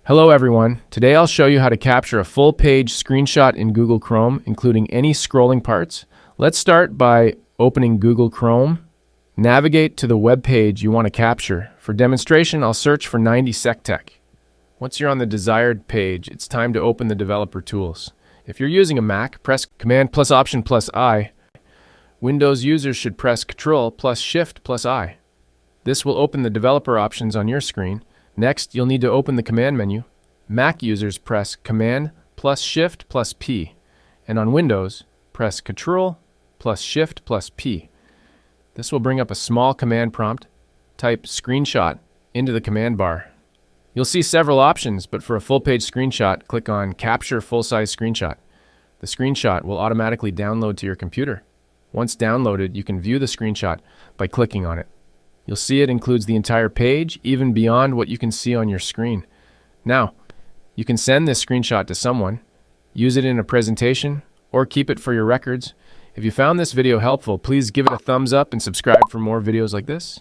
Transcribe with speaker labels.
Speaker 1: Hello everyone. Today I'll show you how to capture a full page screenshot in Google Chrome, including any scrolling parts. Let's start by opening Google Chrome. Navigate to the web page you want to capture. For demonstration, I'll search for 90SecTech. Once you're on the desired page, it's time to open the developer tools. If you're using a Mac, press Command plus Option plus I. Windows users should press Control plus Shift plus I. This will open the developer options on your screen. Next, you'll need to open the command menu. Mac users press Command plus Shift plus P. And on Windows, press Control plus Shift plus P. This will bring up a small command prompt. Type screenshot into the command bar. You'll see several options, but for a full-page screenshot, click on Capture Full-Size Screenshot. The screenshot will automatically download to your computer. Once downloaded, you can view the screenshot by clicking on it. You'll see it includes the entire page, even beyond what you can see on your screen. Now, you can send this screenshot to someone, use it in a presentation, or keep it for your records. If you found this video helpful, please give it a thumbs up and subscribe for more videos like this.